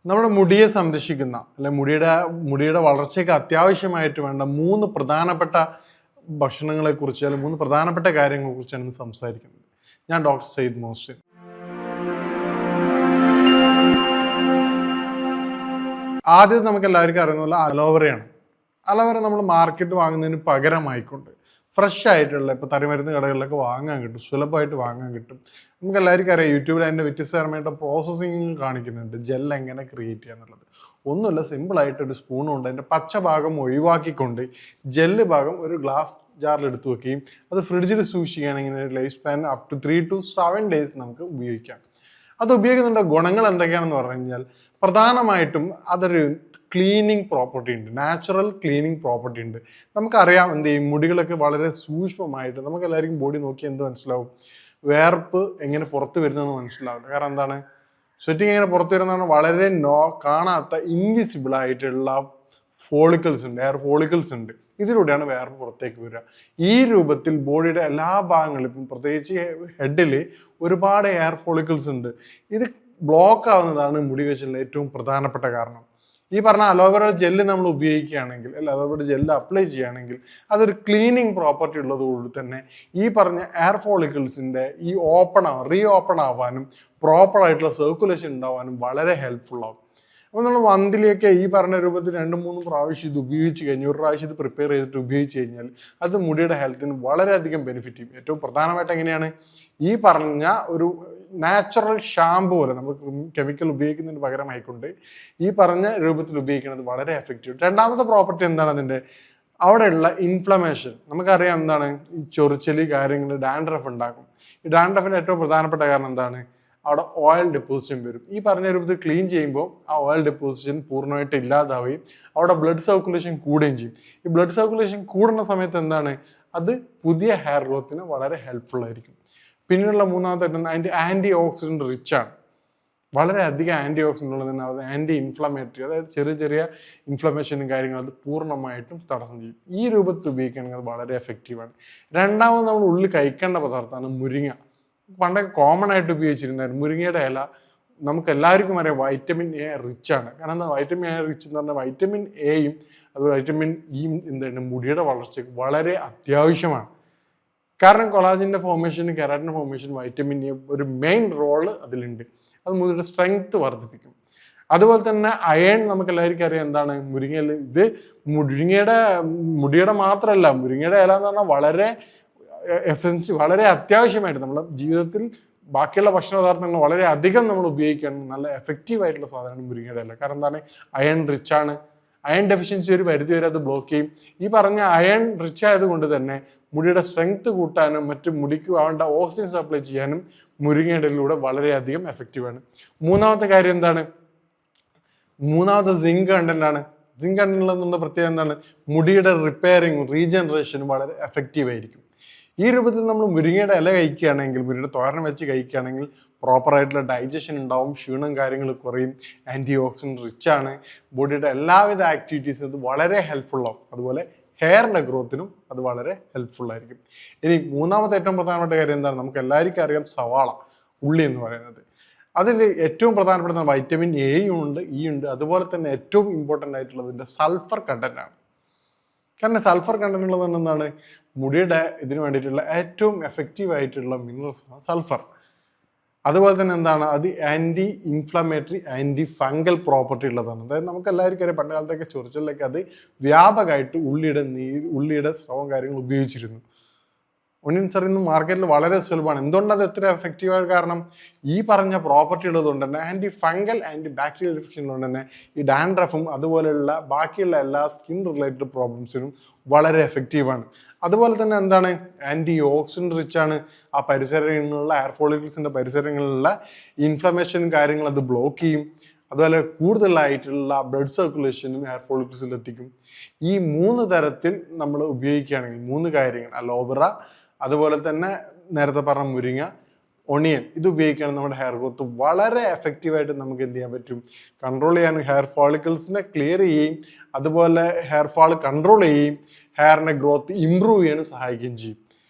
നമ്മുടെ മുടിയെ സംരക്ഷിക്കുന്ന അല്ലെ മുടിയുടെ വളർച്ചയ്ക്ക് അത്യാവശ്യമായിട്ട് വേണ്ട 3 പ്രധാനപ്പെട്ട ഭക്ഷണങ്ങളെ കുറിച്ച് അല്ലെങ്കിൽ 3 പ്രധാനപ്പെട്ട കാര്യങ്ങളെ കുറിച്ചാണ് ഇന്ന് സംസാരിക്കുന്നത്. ഞാൻ ഡോക്ടർ സയ്യിദ് മോഹ്സിൻ. ആദ്യം നമുക്ക് എല്ലാവർക്കും അറിയുന്ന പോലെ അലോവേറയാണ്. അലോവേറ നമ്മൾ മാർക്കറ്റ് വാങ്ങുന്നതിന് പകരമായിക്കൊണ്ട് ഫ്രഷ് ആയിട്ടുള്ള ഇപ്പോൾ തരിമരുന്ന് കടകളിലൊക്കെ വാങ്ങാൻ കിട്ടും, സുലഭമായിട്ട് വാങ്ങാൻ കിട്ടും. നമുക്ക് എല്ലാവർക്കും അറിയാം, യൂട്യൂബിൽ അതിൻ്റെ വ്യത്യസ്തപരമായിട്ട് പ്രോസസ്സിങ് കാണിക്കുന്നുണ്ട്, ജെൽ എങ്ങനെ ക്രിയേറ്റ് ചെയ്യുക എന്നുള്ളത്. ഒന്നുമില്ല, സിമ്പിളായിട്ടൊരു സ്പൂൺ കൊണ്ട് അതിൻ്റെ പച്ച ഭാഗം ഒഴിവാക്കിക്കൊണ്ട് ജെല്ല് ഭാഗം ഒരു ഗ്ലാസ് ജാറിൽ എടുത്ത് വെക്കുകയും അത് ഫ്രിഡ്ജിൽ സൂക്ഷിക്കുകയാണെങ്കിൽ life span up to 3 to 7 days നമുക്ക് ഉപയോഗിക്കാം. അത് ഉപയോഗിക്കുന്നുണ്ട്. ഗുണങ്ങൾ എന്തൊക്കെയാണെന്ന് പറഞ്ഞു കഴിഞ്ഞാൽ പ്രധാനമായിട്ടും അതൊരു ക്ലീനിങ് പ്രോപ്പർട്ടി ഉണ്ട്, നാച്ചുറൽ ക്ലീനിങ് പ്രോപ്പർട്ടി ഉണ്ട്. നമുക്കറിയാം എന്ത് ചെയ്യും, മുടികളൊക്കെ വളരെ സൂക്ഷ്മമായിട്ട് നമുക്ക് എല്ലാവർക്കും ബോഡി നോക്കി എന്ത് മനസ്സിലാവും, വേർപ്പ് എങ്ങനെ പുറത്ത് വരുന്നതെന്ന് മനസ്സിലാവില്ല. കാരണം എന്താണ്, സ്വെറ്റിങ് എങ്ങനെ പുറത്ത് വരുന്നതാണ് വളരെ കാണാത്ത ഇൻവിസിബിൾ ആയിട്ടുള്ള ഫോളിക്കിൾസ് ഉണ്ട്, എയർ ഫോളിക്കിൾസ് ഉണ്ട്. ഇതിലൂടെയാണ് വേർപ്പ് പുറത്തേക്ക് വരിക. ഈ രൂപത്തിൽ ബോഡിയുടെ എല്ലാ ഭാഗങ്ങളിലും, ഇപ്പം പ്രത്യേകിച്ച് ഹെഡിൽ ഒരുപാട് എയർ ഫോളിക്കിൾസ് ഉണ്ട്. ഇത് ബ്ലോക്ക് ആവുന്നതാണ് മുടി കൊഴിച്ചിലിന്റെ ഏറ്റവും പ്രധാനപ്പെട്ട കാരണം. ഈ പറഞ്ഞ അലോവേറ ജെല്ല് നമ്മൾ ഉപയോഗിക്കുകയാണെങ്കിൽ, അല്ല അലോവേറ ജെല്ല് അപ്ലൈ ചെയ്യുകയാണെങ്കിൽ അതൊരു ക്ലീനിങ് പ്രോപ്പർട്ടി ഉള്ളതുകൊണ്ട് തന്നെ ഈ പറഞ്ഞ എയർ ഫോളിക്കിൾസിന്റെ ഈ റീ ഓപ്പൺ ആവാനും പ്രോപ്പറായിട്ടുള്ള സർക്കുലേഷൻ ഉണ്ടാവാനും വളരെ ഹെൽപ്ഫുൾ ആവും. അപ്പോൾ നമ്മൾ മന്തിലേക്ക് ഈ പറഞ്ഞ രൂപത്തിൽ 2-3 പ്രാവശ്യം ഇത് ഉപയോഗിച്ച് കഴിഞ്ഞാൽ, ഒരു പ്രാവശ്യം ഇത് പ്രിപ്പയർ ചെയ്തിട്ട് ഉപയോഗിച്ച് കഴിഞ്ഞാൽ അത് മുടിയുടെ ഹെൽത്തിന് വളരെയധികം ബെനിഫിറ്റ് ചെയ്യും. ഏറ്റവും പ്രധാനമായിട്ട് എങ്ങനെയാണ്, ഈ പറഞ്ഞ ഒരു നാച്ചുറൽ ഷാമ്പു പോലെ നമ്മൾ കെമിക്കൽ ഉപയോഗിക്കുന്നതിന് പകരമായിക്കൊണ്ട് ഈ പറഞ്ഞ രൂപത്തിൽ ഉപയോഗിക്കുന്നത് വളരെ എഫക്റ്റീവ്. രണ്ടാമത്തെ പ്രോപ്പർട്ടി എന്താണ് അതിൻ്റെ, അവിടെയുള്ള ഇൻഫ്ലമേഷൻ. നമുക്കറിയാം എന്താണ്, ഈ ചൊറിച്ചലി കാര്യങ്ങൾ ഡാൻഡ്രഫ് ഉണ്ടാക്കും. ഈ ഡാൻഡ്രഫിൻ്റെ ഏറ്റവും പ്രധാനപ്പെട്ട കാരണം എന്താണ്, അവിടെ ഓയിൽ ഡെപ്പോസിഷൻ വരും. ഈ പറഞ്ഞ രൂപത്തിൽ ക്ലീൻ ചെയ്യുമ്പോൾ ആ ഓയിൽ ഡെപ്പോസിഷൻ പൂർണ്ണമായിട്ട് ഇല്ലാതാവുകയും അവിടെ ബ്ലഡ് സർക്കുലേഷൻ കൂടുകയും ചെയ്യും. ഈ ബ്ലഡ് സർക്കുലേഷൻ കൂടുന്ന സമയത്ത് എന്താണ്, അത് പുതിയ ഹെയർ ഗ്രോത്തിന് വളരെ ഹെൽപ്ഫുൾ ആയിരിക്കും. പിന്നീടുള്ള മൂന്നാമത്തെ അതിൻ്റെ ആൻറ്റി ഓക്സിഡൻറ്റ് റിച്ച് ആണ്. വളരെയധികം ആൻറ്റി ഓക്സിഡൻ്റ് ഉള്ളത് തന്നെ അത് ആൻറ്റി ഇൻഫ്ലമേറ്ററി, അതായത് ചെറിയ ചെറിയ ഇൻഫ്ലമേഷനും കാര്യങ്ങളും അത് പൂർണ്ണമായിട്ടും തടസ്സം ചെയ്യും. ഈ രൂപത്തിൽ ഉപയോഗിക്കുകയാണെങ്കിൽ അത് വളരെ എഫക്റ്റീവാണ്. രണ്ടാമത് നമ്മൾ ഉള്ളിൽ കഴിക്കേണ്ട പദാർത്ഥമാണ് മുരിങ്ങ. പണ്ടൊക്കെ കോമൺ ആയിട്ട് ഉപയോഗിച്ചിരുന്നായിരുന്നു മുരിങ്ങയുടെ ഇല. നമുക്ക് എല്ലാവർക്കും അറിയാം വൈറ്റമിൻ എ റിച്ച് ആണ്. കാരണം എന്താ, വൈറ്റമിൻ എ റിച്ച് എന്ന് പറഞ്ഞാൽ വൈറ്റമിൻ എയും അതുപോലെ വൈറ്റമിൻ ഇയും എന്താണ് മുടിയുടെ വളർച്ചയ്ക്ക് വളരെ അത്യാവശ്യമാണ്. കാരണം കൊളാജിൻ്റെ ഫോർമേഷന്, കെരാറ്റിൻ ഫോർമേഷൻ വൈറ്റമിൻ എ ഒരു മെയിൻ റോള് അതിലുണ്ട്. അത് മുടിയുടെ സ്ട്രെങ്ത് വർദ്ധിപ്പിക്കും. അതുപോലെ തന്നെ അയൺ നമുക്ക് എല്ലാവർക്കും അറിയാം എന്താണ്, മുരിങ്ങയിൽ. ഇത് മുടിയുടെ മാത്രമല്ല, മുരിങ്ങയുടെ ഇല എന്ന് പറഞ്ഞാൽ വളരെ അത്യാവശ്യമായിട്ട് നമ്മുടെ ജീവിതത്തിൽ ബാക്കിയുള്ള ഭക്ഷണ പദാർത്ഥങ്ങൾ വളരെ അധികം നമ്മൾ ഉപയോഗിക്കുകയാണെങ്കിൽ നല്ല എഫക്റ്റീവ് ആയിട്ടുള്ള സാധനമാണ് മുരിങ്ങയുടെ ഇല. കാരണം എന്താണ്, അയൺ റിച്ച് ആണ്. അയൺ ഡെഫിഷ്യൻസി ഒരു പരിധി വരെ അത് ബ്ലോക്ക് ചെയ്യും. ഈ പറഞ്ഞ അയൺ റിച്ച് ആയതുകൊണ്ട് തന്നെ മുടിയുടെ സ്ട്രെങ്ത് കൂട്ടാനും മറ്റു മുടിക്ക് വേണ്ട ഓക്സിജൻ സപ്ലൈ ചെയ്യാനും മുരിങ്ങയുടെ ഇലയിലൂടെ വളരെയധികം എഫക്റ്റീവാണ്. മൂന്നാമത്തെ കാര്യം എന്താണ്, മൂന്നാമത്തെ സിങ്ക് കണ്ടന്റ് ആണ്. സിങ്ക് കണ്ടന്റിലുള്ള പ്രത്യേകത എന്താണ്, മുടിയുടെ റിപ്പയറിങ് റീജനറേഷനും വളരെ എഫക്റ്റീവ് ആയിരിക്കും. ഈ രൂപത്തിൽ നമ്മൾ മുരിങ്ങയുടെ ഇല കഴിക്കുകയാണെങ്കിൽ, മുരിങ്ങയുടെ തോരൻ വെച്ച് കഴിക്കുകയാണെങ്കിൽ പ്രോപ്പറായിട്ടുള്ള ഡൈജഷൻ ഉണ്ടാവും, ക്ഷീണം കാര്യങ്ങൾ കുറയും, ആൻറ്റി ഓക്സിഡൻറ്റ് റിച്ച് ആണ്. ബോഡിയുടെ എല്ലാവിധ ആക്ടിവിറ്റീസും ഇത് വളരെ ഹെൽപ്ഫുൾ ആവും. അതുപോലെ ഹെയറിൻ്റെ ഗ്രോത്തിനും അത് വളരെ ഹെൽപ്ഫുൾ ആയിരിക്കും. ഇനി മൂന്നാമത്തെ ഏറ്റവും പ്രധാനപ്പെട്ട കാര്യം എന്താണ്, നമുക്ക് എല്ലാവർക്കും അറിയാം സവാള, ഉള്ളി എന്ന് പറയുന്നത്. അതിൽ ഏറ്റവും പ്രധാനപ്പെട്ട വൈറ്റമിൻ എയും ഉണ്ട്, ഇ ഉണ്ട്. അതുപോലെ തന്നെ ഏറ്റവും ഇമ്പോർട്ടൻ്റ് ആയിട്ടുള്ളതിൻ്റെ സൾഫർ കണ്ടന്റ് ആണ്. കാരണം സൾഫർ കണ്ടന്റ് ഉള്ളത് എന്താണ്, മുടിയുടെ ഇതിന് വേണ്ടിയിട്ടുള്ള ഏറ്റവും എഫക്റ്റീവ് ആയിട്ടുള്ള മിനറൽസാണ് സൾഫർ. അതുപോലെ തന്നെ എന്താണ്, അത് anti inflammatory, anti fungal property ഉള്ളതാണ്. അതായത് നമുക്ക് എല്ലാവർക്കും അറിയാം, പണ്ട് കാലത്തൊക്കെ ചൊറിച്ചിലൊക്കെ അത് വ്യാപകമായിട്ട് ഉള്ളിയുടെ സ്രവം കാര്യങ്ങൾ ഉപയോഗിച്ചിരുന്നു. ഒന്നിയൻ ഇന്ന് മാർക്കറ്റിൽ വളരെ സുലഭമാണ്. എന്തുകൊണ്ടത് എത്ര എഫക്റ്റീവായ കാരണം, ഈ പറഞ്ഞ പ്രോപ്പർട്ടി ഉള്ളതുകൊണ്ട് തന്നെ anti fungal, anti bacterial infection കൊണ്ട് തന്നെ ഈ ഡാൻഡ്രഫും അതുപോലെയുള്ള ബാക്കിയുള്ള എല്ലാ സ്കിൻ റിലേറ്റഡ് പ്രോബ്ലംസിനും വളരെ എഫക്റ്റീവാണ്. അതുപോലെ തന്നെ എന്താണ്, ആൻറ്റി ഓക്സിഡൻറ്റ് റിച്ച് ആണ്. ആ പരിസരങ്ങളിലുള്ള എയർ ഫോളിക്കിൾസിൻ്റെ പരിസരങ്ങളിലുള്ള ഇൻഫ്ലമേഷനും കാര്യങ്ങൾ അത് ബ്ലോക്ക് ചെയ്യും. അതുപോലെ കൂടുതലായിട്ടുള്ള ബ്ലഡ് സർക്കുലേഷനും എയർ ഫോളിക്കിൾസിൽ എത്തിക്കും. ഈ 3 തരത്തിൽ നമ്മൾ ഉപയോഗിക്കുകയാണെങ്കിൽ 3 കാര്യങ്ങൾ, അലോവേറ, അതുപോലെ തന്നെ നേരത്തെ പറഞ്ഞ മുരിങ്ങ, ഒണിയൻ, ഇത് ഉപയോഗിക്കുകയാണെങ്കിൽ നമ്മുടെ ഹെയർ ഗ്രോത്ത് വളരെ എഫക്റ്റീവായിട്ട് നമുക്ക് എന്ത് ചെയ്യാൻ പറ്റും, കൺട്രോൾ ചെയ്യാനും ഹെയർ ഫോളിക്കിൾസിനെ ക്ലിയർ ചെയ്യുകയും അതുപോലെ ഹെയർ ഫാൾ കൺട്രോൾ ചെയ്യുകയും ഹെയറിൻ്റെ ഗ്രോത്ത് ഇമ്പ്രൂവ് ചെയ്യാനും സഹായിക്കുകയും ചെയ്യും.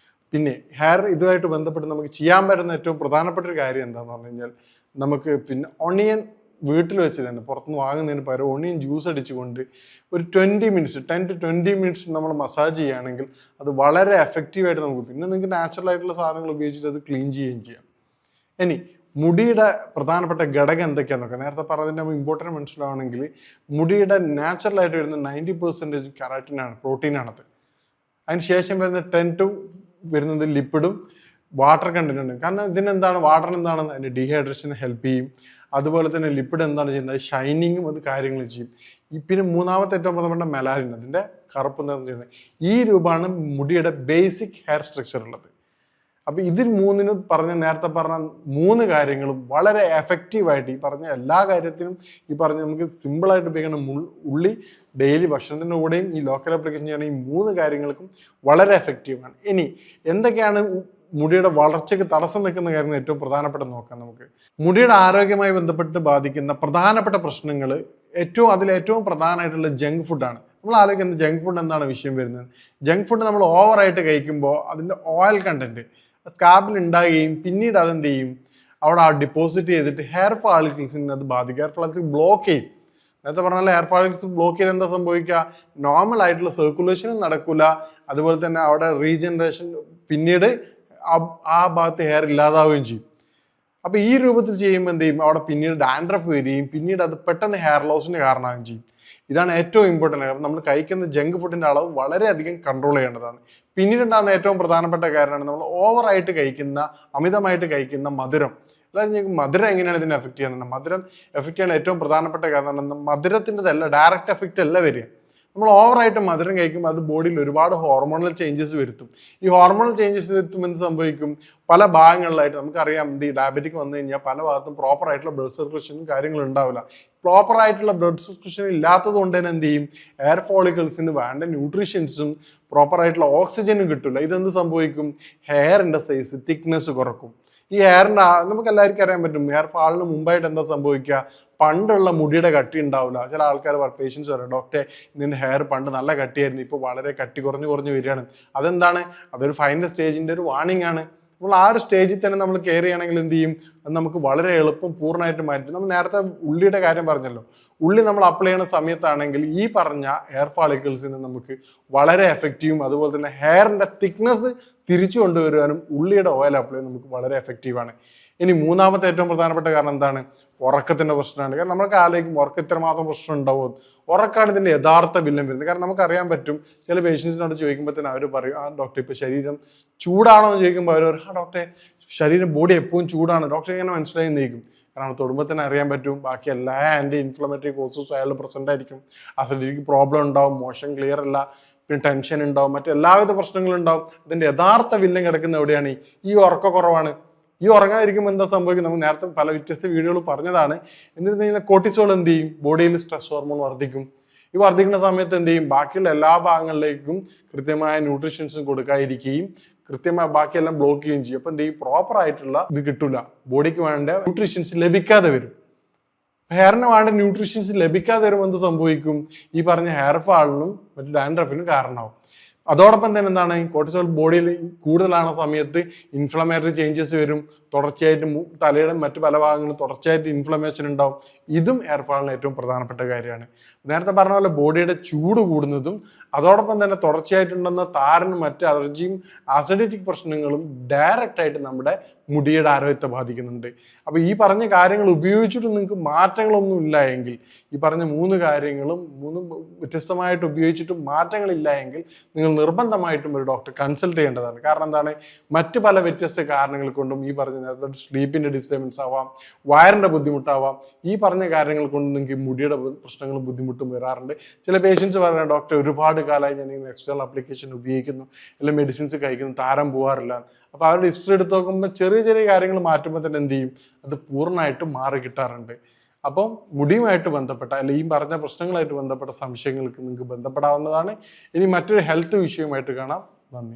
പിന്നെ ഹെയർ ഇതുമായിട്ട് ബന്ധപ്പെട്ട് നമുക്ക് ചെയ്യാൻ പറ്റുന്ന ഏറ്റവും പ്രധാനപ്പെട്ട ഒരു കാര്യം എന്താണെന്ന് പറഞ്ഞു കഴിഞ്ഞാൽ, നമുക്ക് പിന്നെ ഒണിയൻ വീട്ടിൽ വെച്ച് തന്നെ പുറത്തുനിന്ന് വാങ്ങുന്നതിന് പകരം ഒണിയൻ ജ്യൂസ് അടിച്ചുകൊണ്ട് ഒരു 10 to 20 മിനിറ്റ്സ് നമ്മൾ മസാജ് ചെയ്യുകയാണെങ്കിൽ അത് വളരെ എഫക്റ്റീവായിട്ട് നമുക്ക്, പിന്നെ നിങ്ങൾക്ക് നാച്ചുറൽ ആയിട്ടുള്ള സാധനങ്ങൾ ഉപയോഗിച്ചിട്ട് അത് ക്ലീൻ ചെയ്യുകയും ചെയ്യാം. ഇനി മുടിയുടെ പ്രധാനപ്പെട്ട ഘടകം എന്തൊക്കെയാണെന്നൊക്കെ നേരത്തെ പറഞ്ഞതിൻ്റെ ഇമ്പോർട്ടൻറ്റ് മനസ്സിലാവണമെങ്കിൽ, മുടിയുടെ നാച്ചുറലായിട്ട് വരുന്ന 90% കെരാറ്റിനാണ്, പ്രോട്ടീനാണത്. അതിന് ശേഷം വരുന്ന 10 വരുന്നത് ലിപ്പിഡും വാട്ടർ കണ്ടന്റ് ഉണ്ട്. കാരണം ഇതിനെന്താണ്, വാട്ടർ എന്താണ്, അതിൻ്റെ ഡീഹൈഡ്രേഷന് ഹെൽപ്പ് ചെയ്യും. അതുപോലെ തന്നെ ലിപ്പിഡ് എന്താണ് ചെയ്യുന്നത്, ഷൈനിങ്ങും അത് കാര്യങ്ങൾ ചെയ്യും. പിന്നെ മൂന്നാമത്തെ ഏറ്റവും പ്രധാനപ്പെട്ട മെലാനിൻ, അതിൻ്റെ കറുപ്പ് നിറം ചെയ്യുന്നത്. ഈ രൂപമാണ് മുടിയുടെ ബേസിക് ഹെയർ സ്ട്രക്ചർ ഉള്ളത്. അപ്പൊ ഇതിൽ മൂന്നിനും നേരത്തെ പറഞ്ഞ 3 കാര്യങ്ങളും വളരെ എഫക്റ്റീവായിട്ട്, ഈ പറഞ്ഞ എല്ലാ കാര്യത്തിനും ഈ പറഞ്ഞ നമുക്ക് സിമ്പിളായിട്ട് ഉപയോഗിക്കുന്ന ഉള്ളി ഡെയിലി ഭക്ഷണത്തിൻ്റെ കൂടെയും ഈ ലോക്കൽ ആപ്ലിക്കേഷൻ ചെയ്യുന്ന ഈ 3 കാര്യങ്ങൾക്കും വളരെ എഫക്റ്റീവാണ്. ഇനി എന്തൊക്കെയാണ് മുടിയുടെ വളർച്ചയ്ക്ക് തടസ്സം നിൽക്കുന്ന കാര്യങ്ങൾ ഏറ്റവും പ്രധാനപ്പെട്ട നോക്കാം നമുക്ക്. മുടിയുടെ ആരോഗ്യവുമായി ബന്ധപ്പെട്ട് ബാധിക്കുന്ന പ്രധാനപ്പെട്ട പ്രശ്നങ്ങൾ അതിലേറ്റവും പ്രധാനമായിട്ടുള്ള ജങ്ക് ഫുഡാണ്. നമ്മൾ ആലോചിക്കുന്നത് ജങ്ക് ഫുഡ് എന്താണ് വിഷയം വരുന്നത്. ജങ്ക് ഫുഡ് നമ്മൾ ഓവറായിട്ട് കഴിക്കുമ്പോൾ അതിൻ്റെ ഓയിൽ കണ്ടന്റ് സ്കാബിൽ ഉണ്ടാകുകയും പിന്നീട് അതെന്ത് ചെയ്യും, അവിടെ ഡിപ്പോസിറ്റ് ചെയ്തിട്ട് ഹെയർ ഫാളിക്കിൾസിന് അത് ബാധിക്കും. ഹെയർ ഫാളിക്കിൾസ് ബ്ലോക്ക് ചെയ്യും. നേരത്തെ പറഞ്ഞാൽ ഹെയർ ഫാളിക്കിൾസ് ബ്ലോക്ക് ചെയ്ത് എന്താ സംഭവിക്കുക, നോർമൽ ആയിട്ടുള്ള സർക്കുലേഷനും നടക്കില്ല. അതുപോലെ തന്നെ അവിടെ റീജനറേഷൻ, പിന്നീട് ആ ഭാഗത്ത് ഹെയർ ഇല്ലാതാവുകയും ചെയ്യും. അപ്പൊ ഈ രൂപത്തിൽ ചെയ്യുമ്പോൾ എന്ത് ചെയ്യും, അവിടെ പിന്നീട് ഡാൻഡ്രഫ് വരികയും പിന്നീട് അത് പെട്ടെന്ന് ഹെയർ ലോസിന് കാരണമാവുകയും ചെയ്യും. ഇതാണ് ഏറ്റവും ഇമ്പോർട്ടൻ്റ്. അപ്പം നമ്മൾ കഴിക്കുന്ന ജങ്ക് ഫുഡിൻ്റെ അളവ് വളരെയധികം കൺട്രോൾ ചെയ്യേണ്ടതാണ്. പിന്നീട് ഉണ്ടാകുന്ന ഏറ്റവും പ്രധാനപ്പെട്ട കാര്യമാണ് നമ്മൾ ഓവറായിട്ട് കഴിക്കുന്ന, അമിതമായിട്ട് കഴിക്കുന്ന മധുരം. അല്ലാതെ മധുരം എങ്ങനെയാണ് ഇതിനെ എഫക്ട് ചെയ്യുന്നത്, മധുരം എഫക്ട് ചെയ്യാൻ ഏറ്റവും പ്രധാനപ്പെട്ട കാരണം മധുരത്തിൻ്റെതല്ല, ഡയറക്റ്റ് എഫക്റ്റ് അല്ല വരിക. നമ്മൾ ഓവറായിട്ട് മധുരം കഴിക്കുമ്പോൾ അത് ബോഡിയിൽ ഒരുപാട് ഹോർമോണൽ ചേഞ്ചസ് വരുത്തും. ഈ ഹോർമോണൽ ചേഞ്ചസ് വരുത്തുമ്പോൾ എന്ത് സംഭവിക്കും, പല ഭാഗങ്ങളിലായിട്ട് നമുക്കറിയാം, ഈ ഡയബറ്റിക് വന്നു കഴിഞ്ഞാൽ പല ഭാഗത്തും പ്രോപ്പർ ആയിട്ടുള്ള ബ്ലഡ് സർക്കുലേഷനും കാര്യങ്ങളും ഉണ്ടാവില്ല. പ്രോപ്പർ ആയിട്ടുള്ള ബ്ലഡ് സർക്കുലേഷൻ ഇല്ലാത്തത് കൊണ്ട് തന്നെ എന്ത് ചെയ്യും, എയർ ഫോളിക്കിൾസിന് വേണ്ട ന്യൂട്രീഷ്യൻസും പ്രോപ്പർ ആയിട്ടുള്ള ഓക്സിജനും കിട്ടില്ല. ഇതെന്ത് സംഭവിക്കും, ഹെയറിന്റെ സൈസ്, തിക്നെസ് കുറക്കും. ഈ ഹെയറിന്റെ നമുക്ക് എല്ലാവർക്കും അറിയാൻ പറ്റും, ഹെയർ ഫാളിന് മുമ്പായിട്ട് എന്താ സംഭവിക്കുക, പണ്ടുള്ള മുടിയുടെ കട്ടി ഉണ്ടാവില്ല. ചില ആൾക്കാർ പേഷ്യൻസ് പറയും, ഡോക്ടറെ ഇതിൻ്റെ ഹെയർ പണ്ട് നല്ല കട്ടിയായിരുന്നു, ഇപ്പോൾ വളരെ കട്ടി കുറഞ്ഞു വരികയാണ്. അതെന്താണ്, അതൊരു ഫൈനൽ സ്റ്റേജിന്റെ ഒരു വാർണിംഗ് ആണ്. നമ്മൾ ആ ഒരു സ്റ്റേജിൽ തന്നെ നമ്മൾ കെയർ ചെയ്യണമെങ്കിൽ എന്ത് ചെയ്യും, അത് നമുക്ക് വളരെ എളുപ്പം പൂർണ്ണമായിട്ട് മാറ്റി. നമ്മൾ നേരത്തെ ഉള്ളിയുടെ കാര്യം പറഞ്ഞല്ലോ, ഉള്ളി നമ്മൾ അപ്ലൈ ചെയ്യുന്ന സമയത്താണെങ്കിൽ ഈ പറഞ്ഞ ഹെയർ ഫാളിക്കിൾസിന് നമുക്ക് വളരെ എഫക്റ്റീവും, അതുപോലെ തന്നെ ഹെയറിന്റെ തിക്നെസ് തിരിച്ചു കൊണ്ടുവരുവാനും ഉള്ളിയുടെ ഓയിൽ അപ്ലൈ നമുക്ക് വളരെ എഫക്റ്റീവാണ്. ഇനി മൂന്നാമത്തെ ഏറ്റവും പ്രധാനപ്പെട്ട കാരണം എന്താണ്, ഉറക്കത്തിന്റെ പ്രശ്നമാണ്. കാരണം നമുക്ക് ആലോചിക്കും ഉറക്കം ഇത്രമാത്രം പ്രശ്നം ഉണ്ടാവും. ഉറക്കമാണ് ഇതിന്റെ യഥാർത്ഥ വില്ലൻ വരുന്നത്. കാരണം നമുക്കറിയാൻ പറ്റും, ചില പേഷ്യൻസിനോട് ചോദിക്കുമ്പോൾ തന്നെ അവർ പറയും, ഡോക്ടർ ഇപ്പൊ ശരീരം ചൂടാണോ എന്ന് ചോദിക്കുമ്പോൾ അവർ ഡോക്ടറെ ശരീരം ബോഡി എപ്പോഴും ചൂടാണ്, ഡോക്ടർ ഇങ്ങനെ മനസ്സിലായി നയിക്കും. കാരണം തൊടുമ്പോൾ തന്നെ അറിയാൻ പറ്റും, ബാക്കി എല്ലാ ആന്റി ഇൻഫ്ലമേറ്ററി കോസസും അയാൾ പ്രസന്റ് ആയിരിക്കും. അസിഡിറ്റി പ്രോബ്ലം ഉണ്ടാവും, മോഷൻ ക്ലിയർ അല്ല, പിന്നെ ടെൻഷൻ ഉണ്ടാവും, മറ്റെല്ലാവിധ പ്രശ്നങ്ങളും ഉണ്ടാവും. അതിന്റെ യഥാർത്ഥ വില്ലൻ കിടക്കുന്ന എവിടെയാണ്, ഈ ഉറക്കക്കുറവാണ്. ഈ ഉറങ്ങാതിരിക്കുമ്പോൾ എന്താ സംഭവിക്കും, നമുക്ക് നേരത്തെ പല വ്യത്യസ്ത വീഡിയോകൾ പറഞ്ഞതാണ്. എന്നിട്ട് കഴിഞ്ഞാൽ കോർട്ടിസോൾ എന്ത് ചെയ്യും, ബോഡിയിൽ സ്ട്രെസ് ഹോർമോൺ വർദ്ധിക്കും. ഈ വർദ്ധിക്കുന്ന സമയത്ത് എന്ത് ചെയ്യും, ബാക്കിയുള്ള എല്ലാ ഭാഗങ്ങളിലേക്കും കൃത്യമായ ന്യൂട്രീഷൻസും കൊടുക്കാതിരിക്കുകയും കൃത്യമായി ബാക്കിയെല്ലാം ബ്ലോക്ക് ചെയ്യുകയും ചെയ്യും. അപ്പൊ എന്ത് ചെയ്യും, പ്രോപ്പർ ആയിട്ടുള്ള ഇത് കിട്ടൂല, ബോഡിക്ക് വേണ്ട ന്യൂട്രീഷൻസ് ലഭിക്കാതെ വരും. ഹെയറിന് വേണ്ട ന്യൂട്രീഷൻസ് ലഭിക്കാതെ വരുമ്പോൾ എന്ത് സംഭവിക്കും, ഈ പറഞ്ഞ ഹെയർ ഫാളിനും മറ്റു ഡാൻഡ്രഫിനും കാരണമാവും. അതോടൊപ്പം തന്നെ എന്താണ്, കോർട്ടിസോൾ ബോഡിയിൽ കൂടുതലാണ സമയത്ത് ഇൻഫ്ലമേറ്ററി ചേഞ്ചസ് വരും. തുടർച്ചയായിട്ട് തലയുടെ മറ്റു പല ഭാഗങ്ങളും തുടർച്ചയായിട്ട് ഇൻഫ്ലമേഷൻ ഉണ്ടാവും. ഇതും ഹെയർ ഫാളിന് ഏറ്റവും പ്രധാനപ്പെട്ട കാര്യമാണ്. നേരത്തെ പറഞ്ഞ പോലെ ബോഡിയുടെ ചൂട് കൂടുന്നതും അതോടൊപ്പം തന്നെ തുടർച്ചയായിട്ടുണ്ടെന്ന താരനും മറ്റ് അലർജിയും ആസിഡിറ്റിക് പ്രശ്നങ്ങളും ഡയറക്റ്റ് ആയിട്ട് നമ്മുടെ മുടിയുടെ ആരോഗ്യത്തെ ബാധിക്കുന്നുണ്ട്. അപ്പോൾ ഈ പറഞ്ഞ കാര്യങ്ങൾ ഉപയോഗിച്ചിട്ട് നിങ്ങൾക്ക് മാറ്റങ്ങളൊന്നും ഇല്ല എങ്കിൽ, ഈ പറഞ്ഞ 3 കാര്യങ്ങളും 3 വ്യത്യസ്തമായിട്ട് ഉപയോഗിച്ചിട്ടും മാറ്റങ്ങളില്ല എങ്കിൽ നിങ്ങൾ നിർബന്ധമായിട്ടും ഒരു ഡോക്ടറെ കൺസൾട്ട് ചെയ്യേണ്ടതാണ്. കാരണം എന്താണ്, മറ്റു പല വ്യത്യസ്ത കാരണങ്ങൾ കൊണ്ടും, ഈ പറഞ്ഞ സ്ലീപ്പിന്റെ ഡിസ്റ്റർബൻസ് ആവാം, വയറിന്റെ ബുദ്ധിമുട്ടാവാം, ഈ പറഞ്ഞ കാര്യങ്ങൾ കൊണ്ട് നിങ്ങൾക്ക് മുടിയുടെ പ്രശ്നങ്ങളും ബുദ്ധിമുട്ടും വരാറുണ്ട്. ചില പേഷ്യൻസ് പറയുന്നത്, ഡോക്ടർ ഒരുപാട് കാലമായി ഞാൻ ഇങ്ങനെ എക്സ്റ്റേണൽ ആപ്ലിക്കേഷൻ ഉപയോഗിക്കുന്നു, അല്ലെങ്കിൽ മെഡിസിൻസ് കഴിക്കുന്നു, താരം പോകാറില്ല. അപ്പോൾ അവരുടെ ഹിസ്റ്ററി എടുത്ത് നോക്കുമ്പോൾ ചെറിയ കാര്യങ്ങൾ മാറ്റുമ്പോൾ തന്നെ എന്ത് ചെയ്യും, അത് പൂർണ്ണമായിട്ടും മാറി കിട്ടാറുണ്ട്. അപ്പം മുടിയുമായിട്ട് ബന്ധപ്പെട്ട അല്ലെങ്കിൽ ഈ പറഞ്ഞ പ്രശ്നങ്ങളായിട്ട് ബന്ധപ്പെട്ട സംശയങ്ങൾക്ക് നിങ്ങൾക്ക് ബന്ധപ്പെടാവുന്നതാണ്. ഇനി മറ്റൊരു ഹെൽത്ത് വിഷയമായിട്ട് കാണാം. നന്ദി.